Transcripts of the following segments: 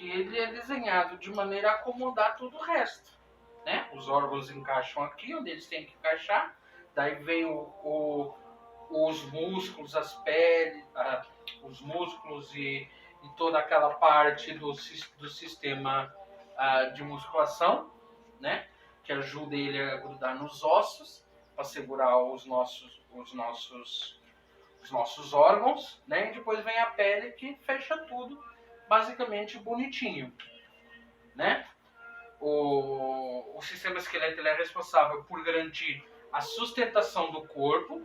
Porque ele é desenhado de maneira a acomodar todo o resto, né? Os órgãos encaixam aqui onde eles têm que encaixar, daí vem os músculos, as peles, os músculos e toda aquela parte do sistema de musculação, né? Que ajuda ele a grudar nos ossos para segurar os nossos órgãos, né? E depois vem a pele que fecha tudo, basicamente bonitinho, né? O sistema esquelético ele é responsável por garantir a sustentação do corpo,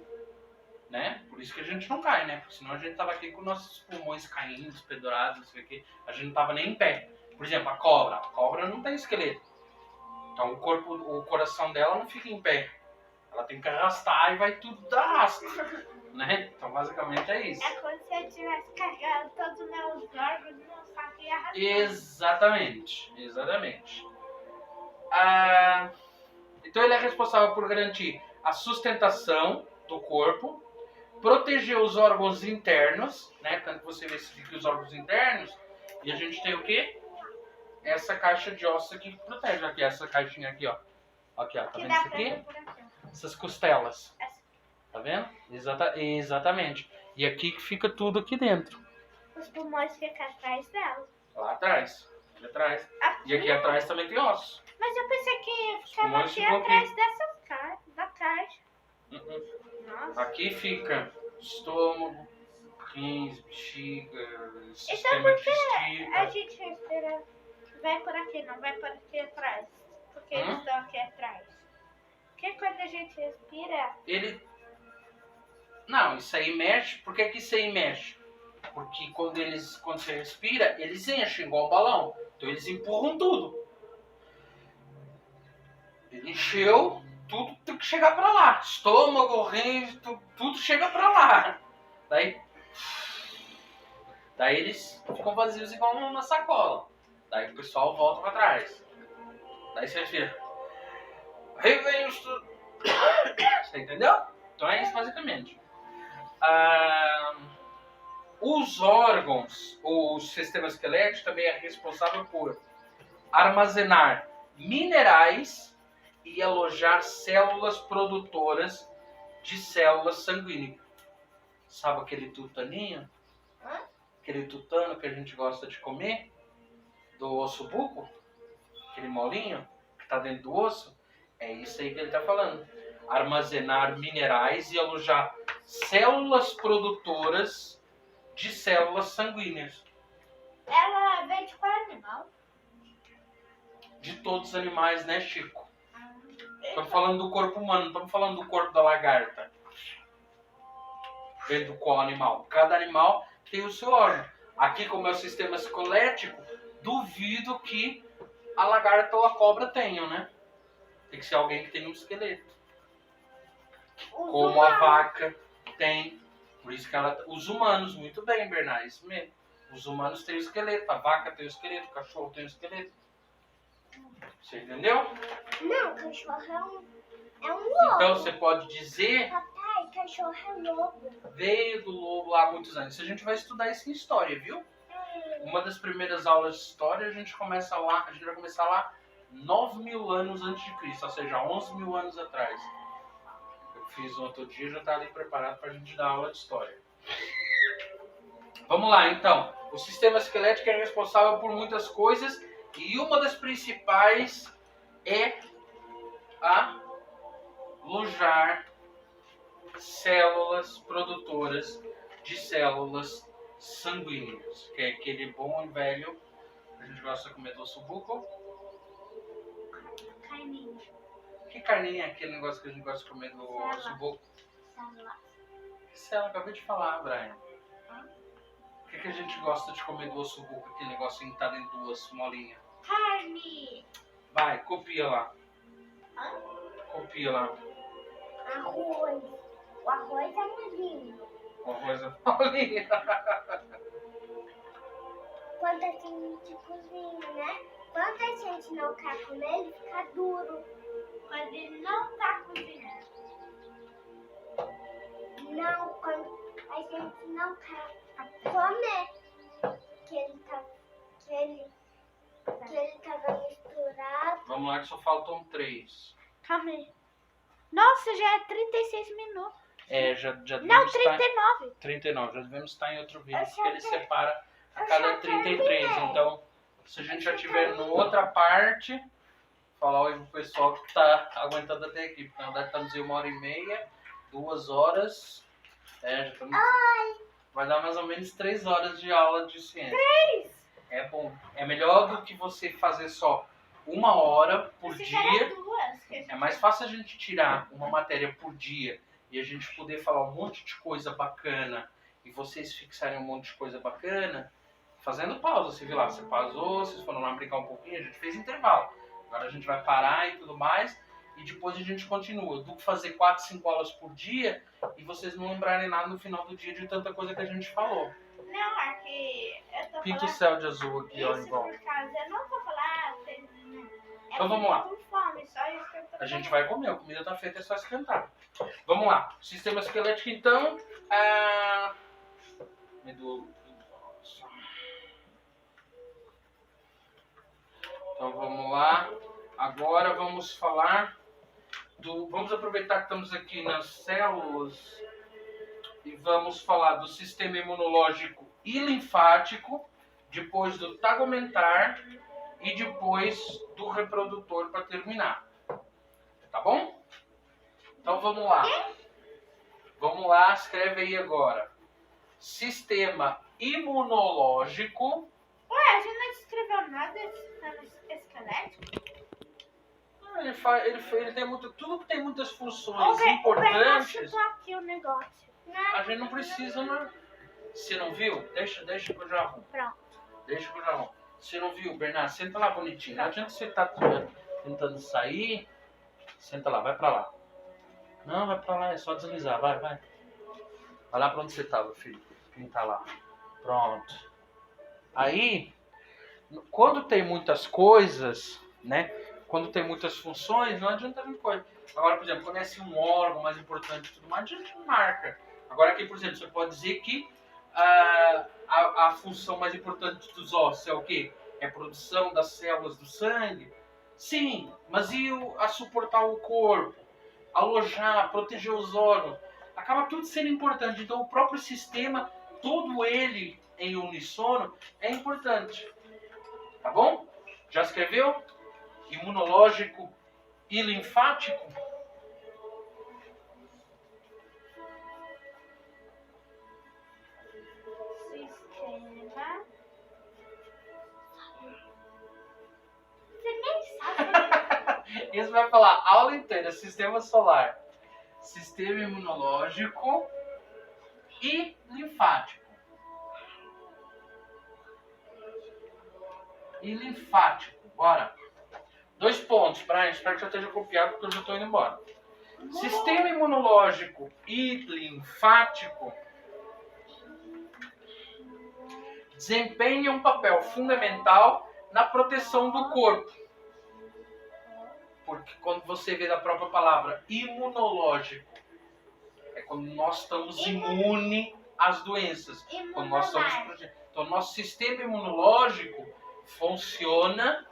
né? Por isso que a gente não cai, né? Porque senão a gente tava aqui com nossos pulmões caindo, pendurados, não sei o quê. A gente não tava nem em pé. Por exemplo, a cobra não tem esqueleto. Então o coração dela não fica em pé. Ela tem que arrastar e vai tudo da arrasta, né? Então basicamente é isso. É como se eu tivesse carregado todos os meus órgãos e não sabia arrastar. Exatamente. Então ele é responsável por garantir a sustentação do corpo, proteger os órgãos internos, né? Tanto que você vê aqui os órgãos internos, e a gente tem o quê? Essa caixa de ossos aqui que protege. Aqui, essa caixinha aqui, ó. Aqui, ó. Tá vendo isso aqui? Essas costelas. Tá vendo? Exatamente. E aqui que fica tudo aqui dentro. Os pulmões ficam atrás dela. Lá atrás. Aqui atrás. E aqui atrás também tem ossos. Mas eu pensei que ficava aqui atrás da caixa. Nossa. Aqui fica estômago, rins, bexiga, Então sistema por que digestivo. a gente respira? Vai por aqui, não vai por aqui atrás. Porque eles estão aqui atrás. Porque quando a gente respira... Não, isso aí mexe. Por que isso aí mexe? Porque quando você respira, eles enchem igual um balão. Então eles empurram tudo. Ele encheu, tudo tem que chegar pra lá. Estômago, rins, tudo chega pra lá. Daí eles ficam vazios igual uma sacola. Daí o pessoal volta pra trás. Daí você respira. Aí vem os... Você entendeu? Então é isso basicamente. Os órgãos, o sistema esquelético também é responsável por armazenar minerais e alojar células produtoras de células sanguíneas. Sabe aquele tutaninho? Aquele tutano que a gente gosta de comer? Do osso buco? Aquele molinho que está dentro do osso? É isso aí que ele está falando. Armazenar minerais e alojar células produtoras de células sanguíneas. Ela vem de qual animal? De todos os animais, né, Chico? Estamos falando do corpo humano, não estamos falando do corpo da lagarta. Vem do qual animal? Cada animal tem o seu órgão. Aqui, como é o sistema esquelético, duvido que a lagarta ou a cobra tenham, né? Tem que ser alguém que tenha um esqueleto. Como a vaca tem. Por isso que os humanos, muito bem, Bernardo, isso mesmo. Os humanos têm o esqueleto, a vaca tem o esqueleto, o cachorro tem o esqueleto. Você entendeu? Não, cachorro é um lobo. Então você pode dizer... Papai, cachorro é lobo. Veio do lobo lá há muitos anos. A gente vai estudar isso em história, viu? Uma das primeiras aulas de história a gente vai começar lá 9.000 anos antes de Cristo, ou seja, 11.000 anos atrás. Eu fiz um outro dia e já está ali preparado para a gente dar aula de história. Vamos lá, então. O sistema esquelético é responsável por muitas coisas e uma das principais é alojar células produtoras de células sanguíneas, que é aquele bom e velho que a gente gosta de comer do osso buco. Carninha. Que carninha é aquele negócio que a gente gosta de comer do osso buco? Célula. Que célula? Acabei de falar, Brian. O que a gente gosta de comer do osso buco? Aquele negocinho que tá dentro do osso, molinha. Carne. Vai, copia lá. Copia lá. Arroz. O arroz é molinho. O arroz é molinha. Quando a gente cozinha, né? Quando a gente não quer comer, ele fica duro. Quando ele não tá cozinhando. Não, quando a gente não quer comer, que ele Vamos lá que só faltam 3. Calma aí. Nossa, já é 36 minutos. Já Não, devemos estar... 39. 39, já devemos estar em outro vídeo, Eu porque ele já separa a eu cada já 33. terminei. Então, se a gente já tiver em outra parte, falar oi pro pessoal que tá aguentando até aqui. Porque na verdade estamos em 1h30, 2 horas. Já estamos... Vai dar mais ou menos 3 horas de aula de ciência. 3? É bom. É melhor do que você fazer só 1 hora por dia. 2. É mais fácil a gente tirar uma matéria por dia e a gente poder falar um monte de coisa bacana e vocês fixarem um monte de coisa bacana fazendo pausa. Você viu lá, você pausou, vocês foram lá brincar um pouquinho, a gente fez intervalo. Agora a gente vai parar e tudo mais e depois a gente continua. Do que fazer 4, 5 aulas por dia e vocês não lembrarem nada no final do dia de tanta coisa que a gente falou. Não, é que eu tô Pinta o falando céu de azul aqui, ó, em isso volta. por causa... Eu não vou falar... Então vamos lá. Com fome, só isso que eu tô A gente falando. vai comer, a comida tá feita, é só esquentar. Vamos lá. Sistema esquelético, então. Medula. Então vamos lá. Agora vamos falar do... Vamos aproveitar que estamos aqui nas células e vamos falar do sistema imunológico e linfático, depois do tagomentar e depois do reprodutor para terminar. Tá bom? Então vamos lá. Vamos lá, escreve aí agora. Sistema imunológico. Ué, a gente não escreveu nada no esquelético? Ele tem muito, tudo que tem muitas funções O Bernardo importantes, chutou aqui o negócio. a gente não precisa, né? Você não viu? Deixa que eu já arrumo. Pronto. Deixa que eu já arrumo. Você não viu, Bernardo? Senta lá bonitinho. Não adianta você estar tentando sair. Senta lá, vai pra lá. Não, vai pra lá, é só deslizar. Vai. Vai lá pra onde você tava, filho. Pintar lá. Pronto. Aí, quando tem muitas coisas, né? Quando tem muitas funções, não adianta muita coisa. Agora, por exemplo, quando é assim, um órgão mais importante e tudo mais, a gente marca. Agora aqui, por exemplo, você pode dizer que a função mais importante dos ossos é o quê? É a produção das células do sangue? Sim, mas e a suportar o corpo? Alojar, proteger os órgãos? Acaba tudo sendo importante. Então o próprio sistema, todo ele em unissono, é importante. Tá bom? Já escreveu? Imunológico e linfático? Sistema... Você nem sabe. Isso vai falar a aula inteira. Sistema solar, sistema imunológico e linfático. E linfático. Bora. 2 pontos, Brian. Espero que já esteja copiado porque eu já estou indo embora. Sistema imunológico e linfático desempenham um papel fundamental na proteção do corpo. Porque quando você vê da própria palavra imunológico, é quando nós estamos imunes às doenças. Quando nós estamos protegidos. Então, nosso sistema imunológico funciona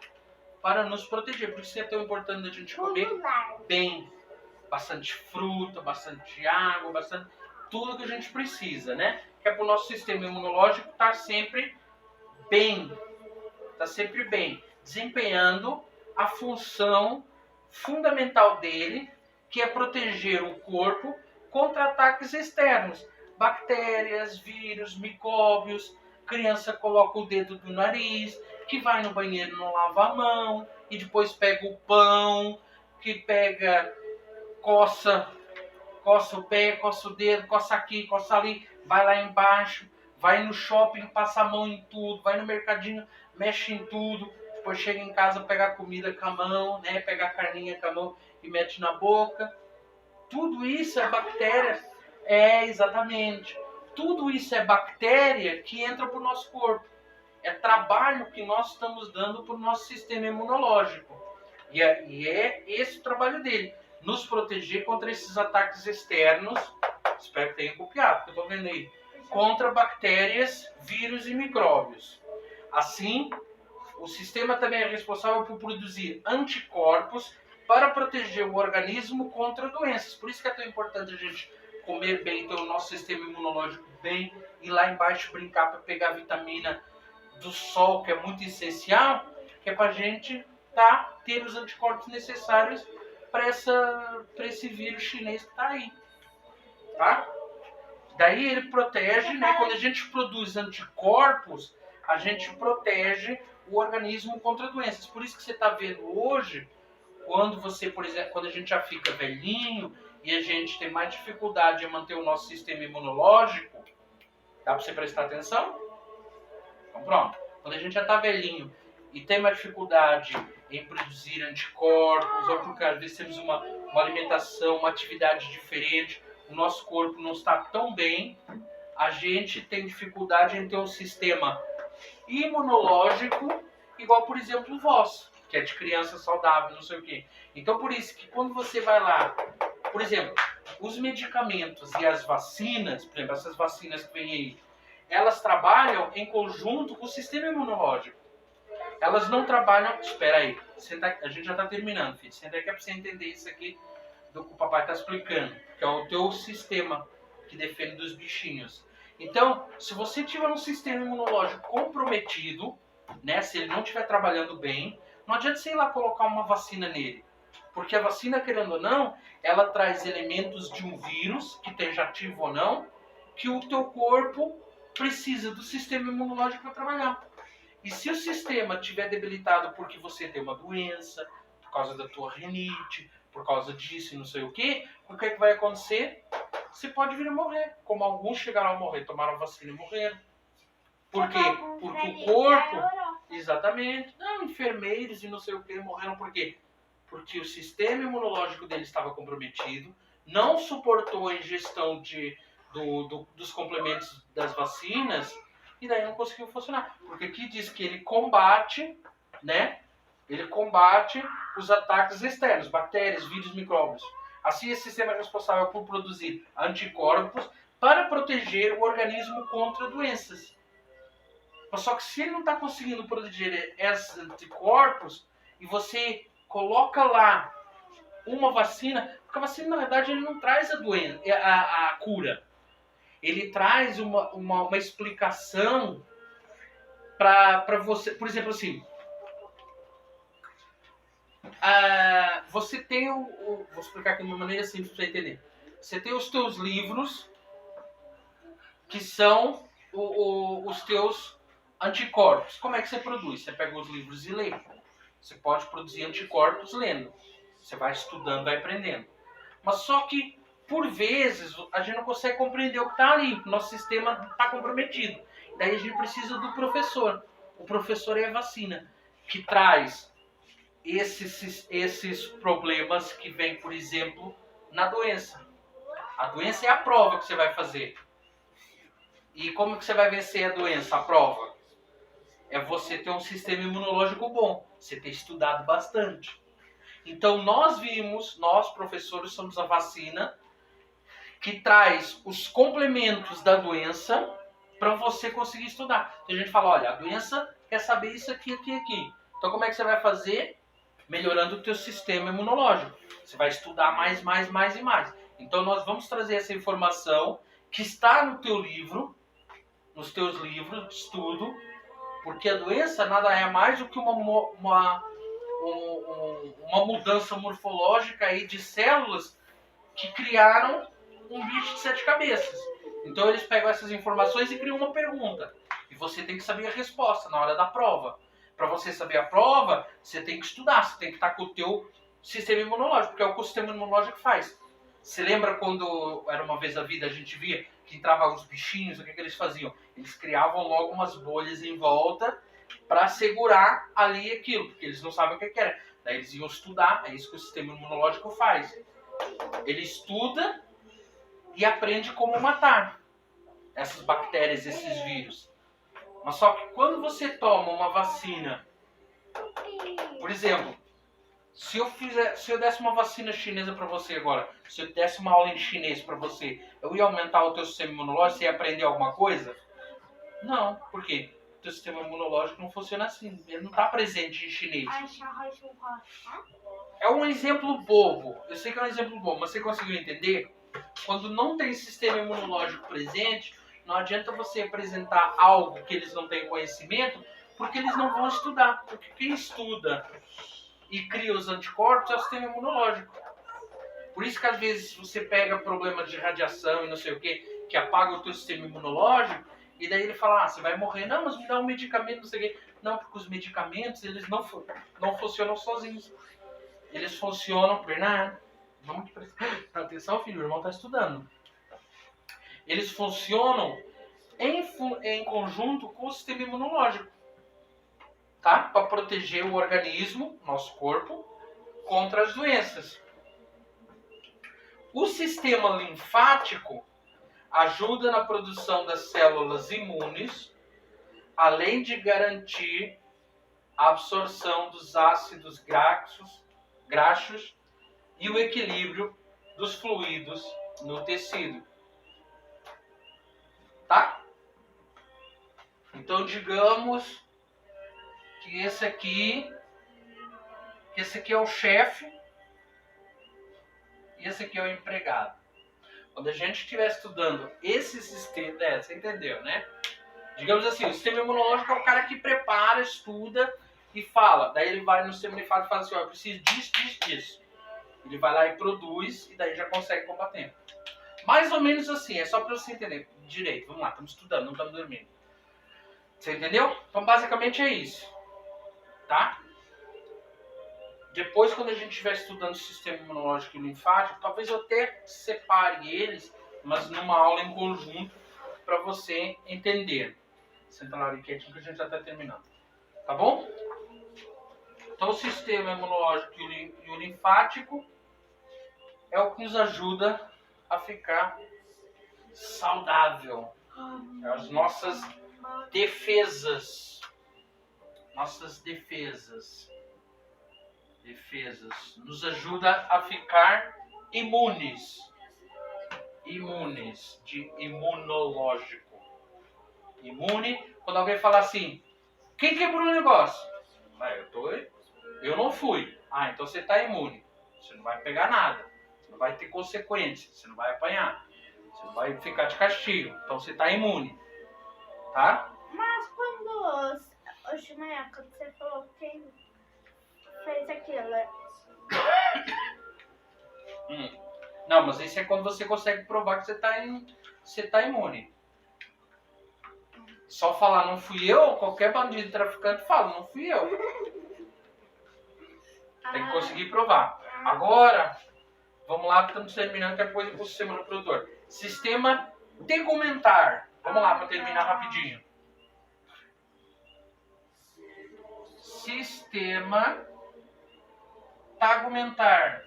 para nos proteger. Por isso é tão importante a gente comer bem. Bastante fruta, bastante água, bastante... tudo que a gente precisa, né? Que é para o nosso sistema imunológico estar sempre bem. Está sempre bem. Desempenhando a função fundamental dele, que é proteger o corpo contra ataques externos. Bactérias, vírus, micróbios. Criança coloca o dedo no nariz, que vai no banheiro, não lava a mão, e depois pega o pão, que pega, coça o pé, coça o dedo, coça aqui, coça ali, vai lá embaixo, vai no shopping, passa a mão em tudo, vai no mercadinho, mexe em tudo, depois chega em casa, pega a comida com a mão, né, pega a carninha com a mão e mete na boca. Tudo isso é bactéria. Exatamente. Tudo isso é bactéria que entra para o nosso corpo. É trabalho que nós estamos dando para o nosso sistema imunológico. E é esse o trabalho dele. Nos proteger contra esses ataques externos. Espero que tenha copiado, porque eu estou vendo aí. Contra bactérias, vírus e micróbios. Assim, O sistema também é responsável por produzir anticorpos para proteger o organismo contra doenças. Por isso que é tão importante a gente comer bem, ter o nosso sistema imunológico bem, ir lá embaixo brincar para pegar a vitamina do sol, que é muito essencial, que é para a gente ter os anticorpos necessários para esse vírus chinês que está aí. Tá? Daí ele protege, né? Quando a gente produz anticorpos, a gente protege o organismo contra doenças. Por isso que você está vendo hoje, quando você, por exemplo, quando a gente já fica velhinho e a gente tem mais dificuldade em manter o nosso sistema imunológico, dá para você prestar atenção? Então pronto. Quando a gente já está velhinho e tem mais dificuldade em produzir anticorpos, ou porque às vezes temos uma alimentação, uma atividade diferente, o nosso corpo não está tão bem, a gente tem dificuldade em ter um sistema imunológico igual, por exemplo, o vosso, que é de criança saudável, não sei o quê. Então, por isso que quando você vai lá, por exemplo, os medicamentos e as vacinas, por exemplo, essas vacinas que vêm aí, elas trabalham em conjunto com o sistema imunológico. Elas não trabalham... Espera aí, a gente já está terminando, filho. Senta aqui para você entender isso aqui do que o papai está explicando, que é o teu sistema que defende dos bichinhos. Então, se você tiver um sistema imunológico comprometido, né, se ele não estiver trabalhando bem, não adianta você ir lá colocar uma vacina nele. Porque a vacina, querendo ou não, ela traz elementos de um vírus, que esteja ativo ou não, que o teu corpo precisa do sistema imunológico para trabalhar. E se o sistema estiver debilitado porque você tem uma doença, por causa da tua rinite, por causa disso e não sei o que vai acontecer? Você pode vir a morrer. Como alguns chegaram a morrer, tomaram vacina e morreram. Por quê? Porque o corpo... Exatamente. Não, enfermeiros e não sei o que morreram por quê? Porque o sistema imunológico deles estava comprometido, não suportou a ingestão dos complementos das vacinas e daí não conseguiu funcionar. Porque aqui diz que ele combate, né? Ele combate os ataques externos, bactérias, vírus, micróbios. Assim, esse sistema é responsável por produzir anticorpos para proteger o organismo contra doenças. Mas só que se ele não está conseguindo produzir esses anticorpos e você coloca lá uma vacina, porque a vacina, na verdade, ele não traz a doença, a cura. Ele traz uma explicação para você. Por exemplo, assim, você tem vou explicar aqui de uma maneira simples para você entender. Você tem os teus livros, que são os teus anticorpos. Como é que você produz? Você pega os livros e lê. Você pode produzir anticorpos lendo. Você vai estudando, vai aprendendo. Mas só que, por vezes, a gente não consegue compreender o que está ali. Nosso sistema está comprometido. Daí a gente precisa do professor. O professor é a vacina, que traz esses problemas que vêm, por exemplo, na doença. A doença é a prova que você vai fazer. E como que você vai vencer a doença, a prova? É você ter um sistema imunológico bom, você ter estudado bastante. Então nós professores, somos a vacina que traz os complementos da doença para você conseguir estudar. Então a gente fala, olha, a doença quer saber isso aqui, aqui, aqui. Então como é que você vai fazer? Melhorando o teu sistema imunológico. Você vai estudar mais e mais. Então nós vamos trazer essa informação que está no teu livro, nos teus livros de estudo, porque a doença nada é mais do que uma mudança morfológica aí de células que criaram um bicho de 7 cabeças. Então eles pegam essas informações e criam uma pergunta. E você tem que saber a resposta na hora da prova. Para você saber a prova, você tem que estudar, você tem que estar com o teu sistema imunológico, porque é o que o sistema imunológico faz. Você lembra quando era uma vez a vida, a gente via que entravam os bichinhos, o que eles faziam? Eles criavam logo umas bolhas em volta para segurar ali aquilo, porque eles não sabem o que era. Daí eles iam estudar, é isso que o sistema imunológico faz. Ele estuda e aprende como matar essas bactérias, esses vírus. Mas só que quando você toma uma vacina, por exemplo, se eu desse uma vacina chinesa para você agora, se eu desse uma aula em chinês para você, eu ia aumentar o teu sistema imunológico, você ia aprender alguma coisa? Não, por quê? teu sistema imunológico não funciona assim. Ele não está presente em chinês. É um exemplo bobo. Eu sei que é um exemplo bobo, mas você conseguiu entender? Quando não tem sistema imunológico presente, não adianta você apresentar algo que eles não têm conhecimento, porque eles não vão estudar. Porque quem estuda e cria os anticorpos é o sistema imunológico. Por isso que às vezes você pega problemas de radiação e não sei o que apaga o teu sistema imunológico, e daí ele fala, você vai morrer. Não, mas me dá um medicamento, não sei o quê. Não, porque os medicamentos, eles não funcionam sozinhos. Eles funcionam... Bernardo, vamos prestar atenção, filho, o irmão está estudando. Eles funcionam em conjunto com o sistema imunológico, tá? Para proteger o organismo, nosso corpo, contra as doenças. O sistema linfático ajuda na produção das células imunes, além de garantir a absorção dos ácidos graxos e o equilíbrio dos fluidos no tecido. Tá? Então, digamos que esse aqui é o chefe e esse aqui é o empregado. Quando a gente estiver estudando esse sistema, você entendeu, né? Digamos assim, o sistema imunológico é o cara que prepara, estuda e fala. Daí ele vai no sistema linfático e fala assim, eu preciso disso. Ele vai lá e produz e daí já consegue combater. Mais ou menos assim, é só para você entender direito. Vamos lá, estamos estudando, não estamos dormindo. Você entendeu? Então basicamente é isso. Tá? Depois, quando a gente estiver estudando o sistema imunológico e linfático, talvez eu até separe eles, mas numa aula em conjunto, para você entender. Senta lá quietinho que a gente já está terminando. Tá bom? Então, o sistema imunológico e o linfático é o que nos ajuda a ficar saudável. É as nossas defesas. Nossas defesas. Nos ajuda a ficar imunes. Imunes, de imunológico. Imune, quando alguém fala assim, quem quebrou o negócio? Eu não fui. Ah, então você está imune. Você não vai pegar nada. Você não vai ter consequências. Você não vai apanhar. Você não vai ficar de castigo. Então você está imune. Tá? Mas quando você falou quem fez aquilo? Não, mas isso é quando você consegue provar que você tá imune. Só falar não fui eu, qualquer bandido traficante fala, não fui eu. Tem que conseguir provar. Agora, vamos lá, estamos terminando, que é coisa para o sistema reprodutor. Sistema tegumentar. Vamos lá, para terminar rapidinho. Sistema tegumentar.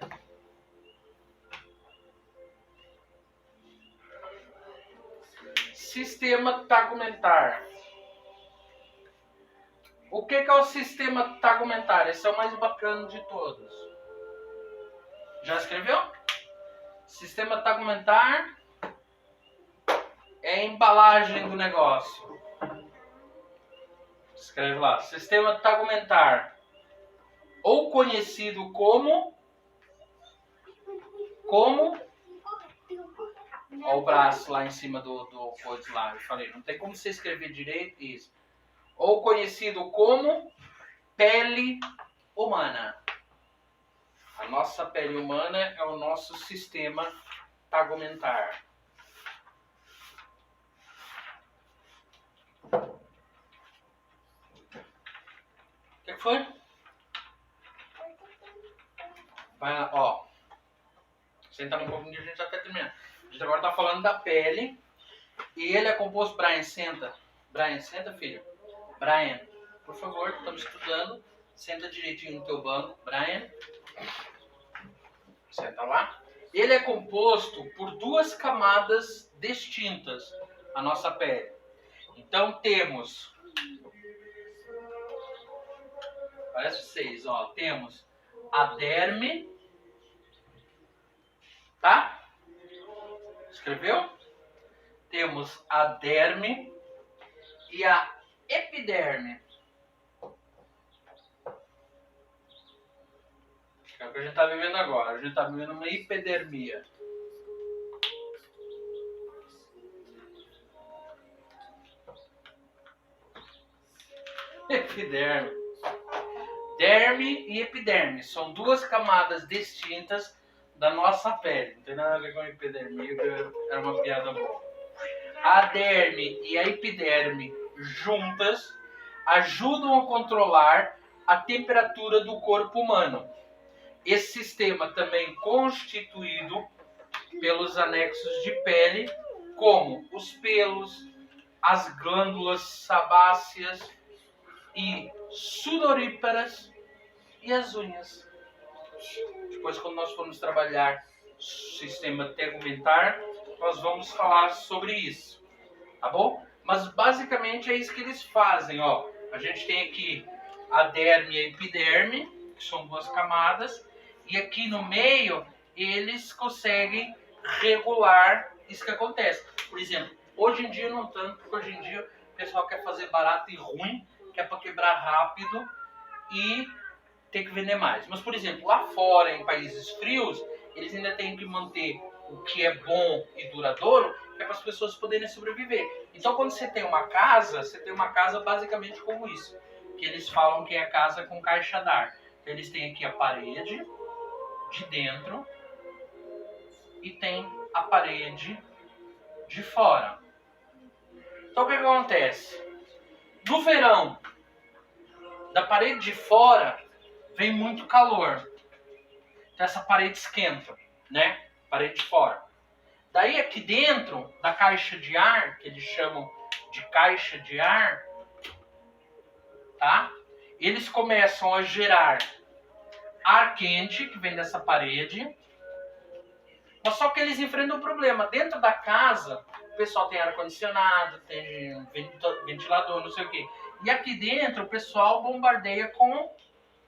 Sistema tegumentar. O que é o sistema tegumentar? Esse é o mais bacana de todos. Já escreveu? Sistema tegumentar é a embalagem do negócio. Escreve lá. Sistema tegumentar. Ou conhecido como... Olha o braço lá em cima do coisa lá. Eu falei, não tem como você escrever direito isso. Ou conhecido como pele humana. A nossa pele humana é o nosso sistema tegumentar. O que foi? Vai lá, ó. Senta um pouquinho que a gente já está terminando. A gente agora está falando da pele. E ele é composto... Brian, senta. Brian, senta, filho. Brian, por favor, estamos estudando. Senta direitinho no teu banco. Brian. Senta lá. Ele é composto por duas camadas distintas, a nossa pele. Então temos... Parece vocês, ó. Temos a derme. Tá? Escreveu? Temos a derme e a epiderme. É o que a gente está vivendo agora. A gente está vivendo uma hipodermia. Epiderme. Derme e epiderme são duas camadas distintas da nossa pele. Não tem nada a ver com epidermia, que era uma piada boa. A derme e a epiderme juntas ajudam a controlar a temperatura do corpo humano. Esse sistema também constituído pelos anexos de pele, como os pelos, as glândulas sebáceas e sudoríparas e as unhas. Depois, quando nós formos trabalhar sistema tegumentar, nós vamos falar sobre isso, tá bom? Mas basicamente é isso que eles fazem, ó. A gente tem aqui a derme e a epiderme, que são duas camadas, e aqui no meio eles conseguem regular isso que acontece. Por exemplo, hoje em dia não tanto, porque hoje em dia o pessoal quer fazer barato e ruim, que é para quebrar rápido e ter que vender mais. Mas, por exemplo, lá fora, em países frios, eles ainda têm que manter o que é bom e duradouro, que é para as pessoas poderem sobreviver. Então, quando você tem uma casa basicamente como isso, que eles falam que é a casa com caixa d'ar. Então, eles têm aqui a parede de dentro e tem a parede de fora. Então, o que acontece? No verão, da parede de fora vem muito calor. Então essa parede esquenta, né? Parede de fora. Daí aqui dentro da caixa de ar, que eles chamam de caixa de ar, tá? Eles começam a gerar ar quente, que vem dessa parede. Mas só que eles enfrentam um problema. Dentro da casa, o pessoal tem ar-condicionado, tem ventilador, não sei o quê. E aqui dentro o pessoal bombardeia com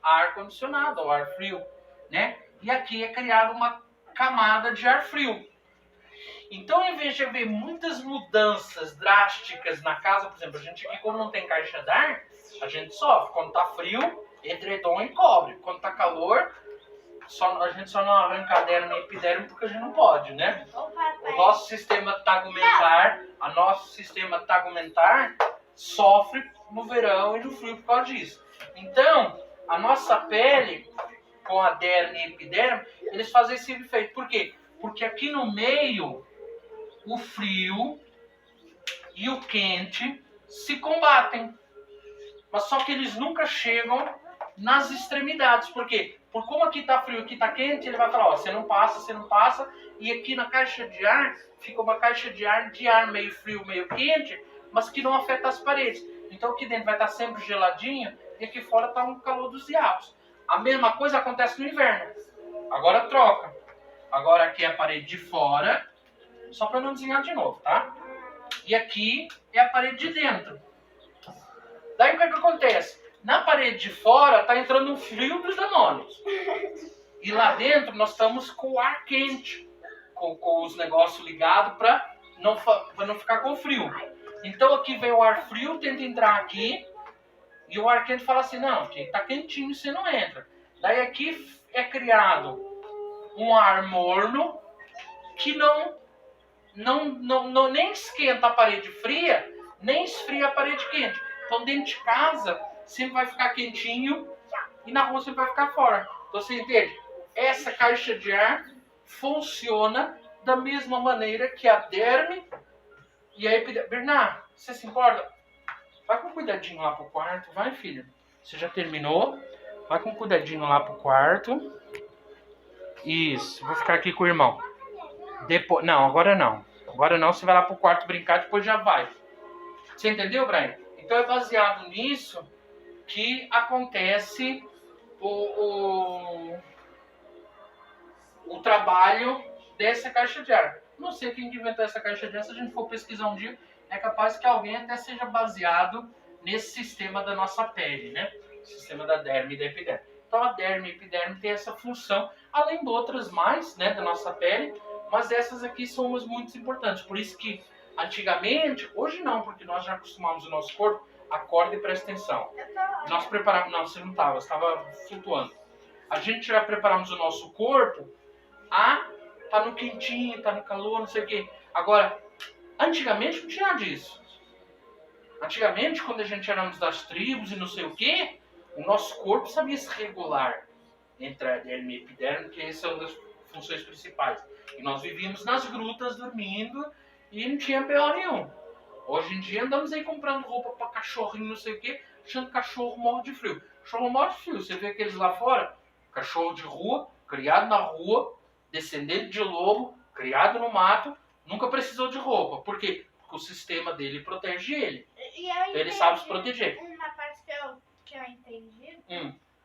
ar-condicionado, ou ar frio, né? E aqui é criada uma camada de ar frio. Então, em vez de haver muitas mudanças drásticas na casa, por exemplo, a gente aqui, como não tem caixa de ar, a gente sofre. Quando tá frio, edredom e cobre. Quando tá calor, a gente só não arranca a derme e epiderme porque a gente não pode, né? O nosso sistema tegumentar, sofre no verão e no frio por causa disso. Então, a nossa pele, com a derme e epiderme, eles fazem esse efeito. Por quê? Porque aqui no meio, o frio e o quente se combatem. Mas só que eles nunca chegam nas extremidades. Por quê? Por como aqui tá frio e aqui tá quente, ele vai falar, ó, você não passa. E aqui na caixa de ar, fica uma caixa de ar meio frio, meio quente, mas que não afeta as paredes. Então aqui dentro vai estar sempre geladinho e aqui fora tá um calor dos diabos. A mesma coisa acontece no inverno. Agora troca. Agora aqui é a parede de fora, só para não desenhar de novo, tá? E aqui é a parede de dentro. Daí o que acontece? Na parede de fora tá entrando um frio dos demônios. E lá dentro nós estamos com o ar quente, com os negócios ligados para não ficar com frio. Então aqui vem o ar frio, tenta entrar aqui, e o ar quente fala assim, não, aqui tá quentinho, você não entra. Daí aqui é criado um ar morno que nem esquenta a parede fria, nem esfria a parede quente. Então dentro de casa sempre vai ficar quentinho e na rua sempre vai ficar fora. Então você entende? Essa caixa de ar funciona da mesma maneira que a derme e a epiderme. Bernardo, você se importa? Vai com cuidadinho lá pro quarto, vai, filho. Você já terminou? Vai com cuidadinho lá pro quarto. Isso, vou ficar aqui com o irmão. Depois, não, agora não. Agora não, você vai lá pro quarto brincar, depois já vai. Você entendeu, Brian? Então é baseado nisso que acontece o trabalho dessa caixa de ar. Não sei quem inventou essa caixa de ar, se a gente for pesquisar um dia, é capaz que alguém até seja baseado nesse sistema da nossa pele, né? Sistema da derme e da epiderme. Então a derme e a epiderme tem essa função, além de outras mais, né, da nossa pele, mas essas aqui são as muito importantes. Por isso que antigamente, hoje não, porque nós já acostumamos o nosso corpo Acorde e presta atenção. Nós preparamos... Não, você não estava, você estava flutuando. A gente já preparamos o nosso corpo tá no quentinho, tá no calor, não sei o quê. Agora, antigamente não tinha nada disso. Antigamente, quando a gente éramos das tribos e não sei o quê, o nosso corpo sabia se regular entre a derme e a epiderme, que essas são das funções principais. E nós vivíamos nas grutas dormindo e não tinha B.O. nenhum. Hoje em dia andamos aí comprando roupa pra cachorrinho, não sei o quê, achando que cachorro morre de frio. Cachorro morre de frio. Você vê aqueles lá fora, cachorro de rua, criado na rua, descendente de lobo, criado no mato, nunca precisou de roupa. Por quê? Porque o sistema dele protege ele. Ele sabe se proteger. Uma parte que eu entendi,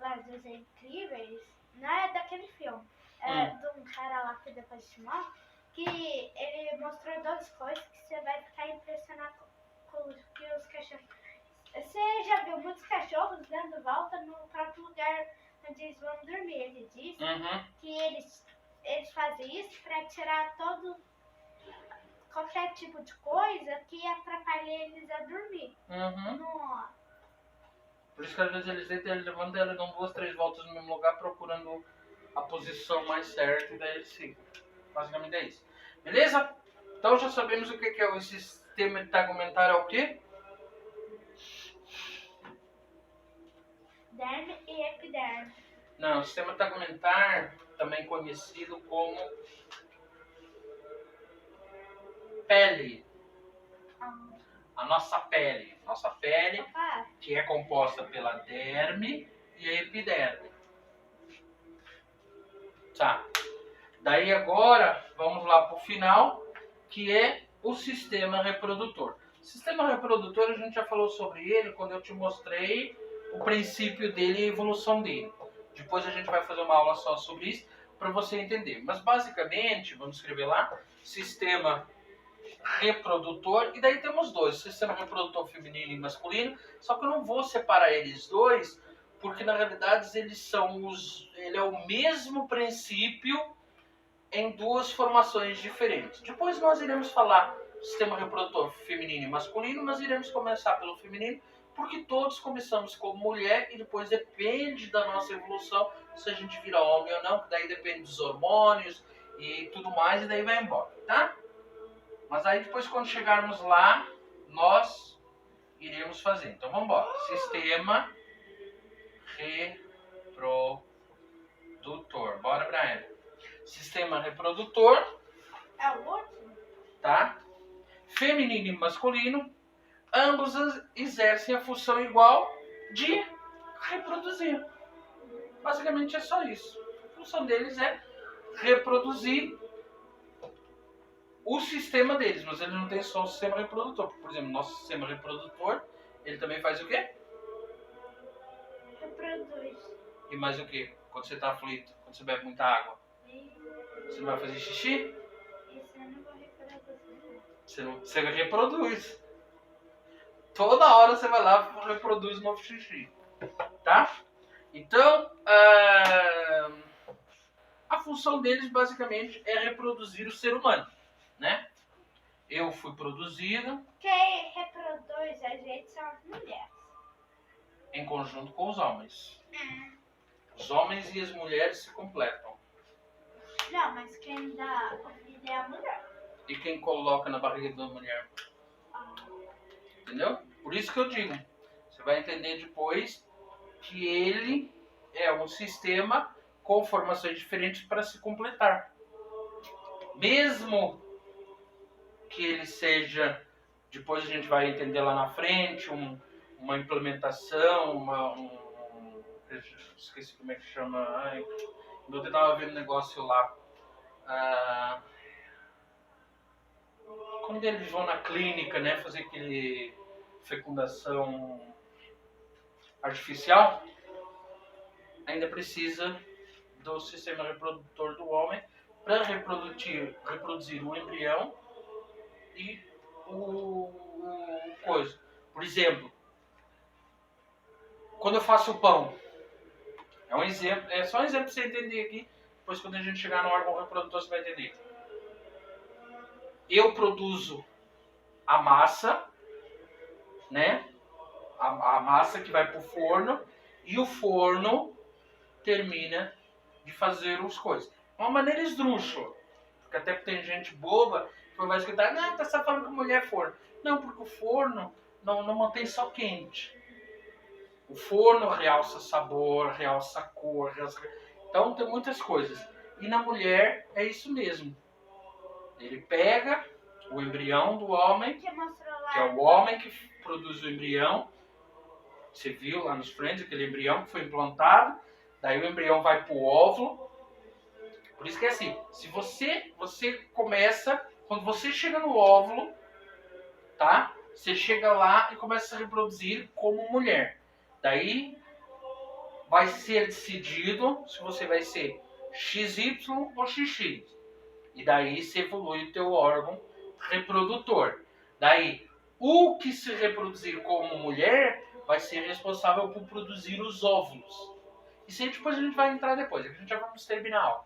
lá dos Incríveis, não é daquele filme. É de um cara lá que depois te mostro, que ele mostrou duas coisas que você vai ficar impressionado com que os cachorros... Você já viu muitos cachorros dando volta no próprio lugar onde eles vão dormir. Ele disse que eles fazem isso para tirar qualquer tipo de coisa que atrapalhe eles a dormir. Por isso que às vezes eles deitam, eles levantam, eles dão 2, 3 voltas no mesmo lugar procurando a posição mais certa e daí eles ficam. Basicamente é isso. Beleza? Então já sabemos o que é o sistema tegumentar, é o quê? Derme e epiderme. Não, o sistema tegumentar, também conhecido como pele. A nossa pele. Nossa pele, que é composta pela derme e a epiderme. Tá. Daí agora, vamos lá para o final, que é o sistema reprodutor. O sistema reprodutor, a gente já falou sobre ele quando eu te mostrei o princípio dele e a evolução dele. Depois a gente vai fazer uma aula só sobre isso, para você entender. Mas basicamente, vamos escrever lá, sistema reprodutor, e daí temos dois, sistema reprodutor feminino e masculino, só que eu não vou separar eles dois, porque na realidade ele é o mesmo princípio em duas formações diferentes. Depois nós iremos falar do sistema reprodutor feminino e masculino, mas iremos começar pelo feminino, porque todos começamos como mulher e depois depende da nossa evolução se a gente vira homem ou não, que daí depende dos hormônios e tudo mais, e daí vai embora, tá? Mas aí depois quando chegarmos lá, nós iremos fazer. Então vamos embora. Sistema reprodutor. Bora, Brian. Sistema reprodutor. É o último? Tá? Feminino e masculino. Ambos exercem a função igual de reproduzir. Basicamente é só isso. A função deles é reproduzir o sistema deles, mas ele não tem só o sistema reprodutor. Por exemplo, nosso sistema reprodutor, ele também faz o quê? Reproduz. E mais o quê? Quando você está aflito, quando você bebe muita água. Você não vai fazer xixi? Isso eu não vou reproduzir. Você reproduz. Toda hora você vai lá e reproduz um novo xixi. Tá? Então, a função deles basicamente é reproduzir o ser humano. Né? Eu fui produzido. Quem reproduz a gente são as mulheres. Em conjunto com os homens. Os homens e as mulheres se completam. Não, mas quem dá o filho é a mulher. E quem coloca na barriga da mulher? Entendeu? Por isso que eu digo. Você vai entender depois que ele é um sistema com formações diferentes para se completar. Mesmo que ele seja, depois a gente vai entender lá na frente, uma implementação, esqueci como é que chama, eu estava vendo um negócio lá, quando eles vão na clínica, né, fazer aquele fecundação artificial, ainda precisa do sistema reprodutor do homem para reproduzir o embrião e o coisa. Por exemplo, quando eu faço o pão, é um exemplo, é só um exemplo para você entender aqui, depois quando a gente chegar no órgão reprodutor você vai entender. Eu produzo a massa, né? a massa que vai pro forno e o forno termina de fazer as coisas. É uma maneira esdrúxula. Porque até tem gente boba que vai escutar, não, tá só falando que mulher é forno. Não, porque o forno não mantém só quente. O forno realça sabor, realça cor, então tem muitas coisas. E na mulher é isso mesmo. Ele pega o embrião do homem, que é o homem que produz o embrião. Você viu lá nos Friends, aquele embrião que foi implantado. Daí o embrião vai pro óvulo. Por isso que é assim, se você começa, quando você chega no óvulo, tá? Você chega lá e começa a se reproduzir como mulher. Daí vai ser decidido se você vai ser XY ou XX. E daí se evolui o teu órgão reprodutor. Daí, o que se reproduzir como mulher vai ser responsável por produzir os óvulos. Isso aí depois a gente vai entrar depois, a gente já vamos terminar a aula.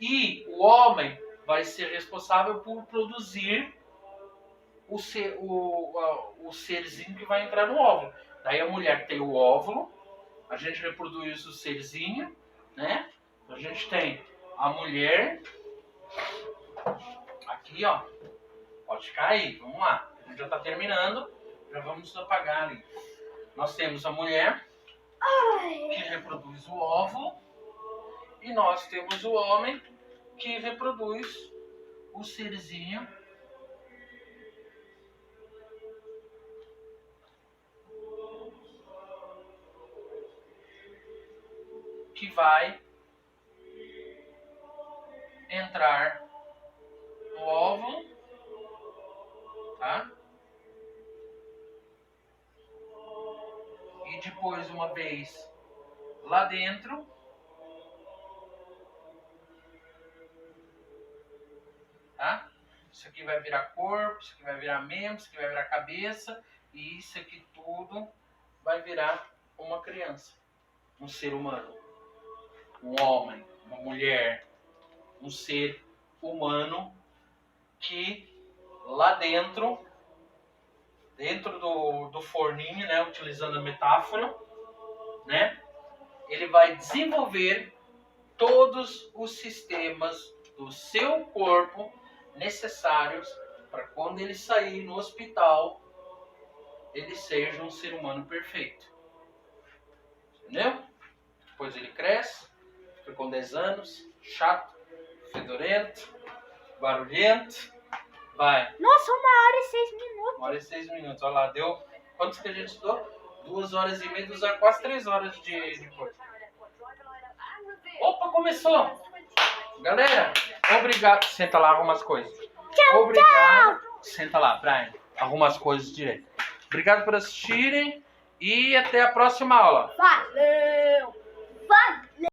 E o homem vai ser responsável por produzir o serzinho que vai entrar no óvulo. Daí a mulher tem o óvulo, a gente reproduz o serzinho, né? A gente tem a mulher, aqui ó, pode ficar aí, vamos lá. A gente já está terminando, já vamos apagar ali. Nós temos a mulher que reproduz o óvulo e nós temos o homem que reproduz o serzinho que vai entrar no óvulo, tá? E depois, uma vez lá dentro, tá? Isso aqui vai virar corpo, isso aqui vai virar membro, isso aqui vai virar cabeça e isso aqui tudo vai virar uma criança, um ser humano, um homem, uma mulher, um ser humano que lá dentro do forninho, né, utilizando a metáfora, né, ele vai desenvolver todos os sistemas do seu corpo necessários para quando ele sair no hospital, ele seja um ser humano perfeito. Entendeu? Depois ele cresce, fica com 10 anos, chato, fedorento, barulhento, vai. Nossa, 1h06. 1h06. Olha lá, deu. Quantos que a gente estudou? 2h30, 2 horas, quase 3 horas de coisa. Opa, começou! Galera, obrigado. Senta lá, arruma as coisas. Tchau, Obrigado. Senta lá, Brian. Arruma as coisas direito. Obrigado por assistirem e até a próxima aula. Valeu!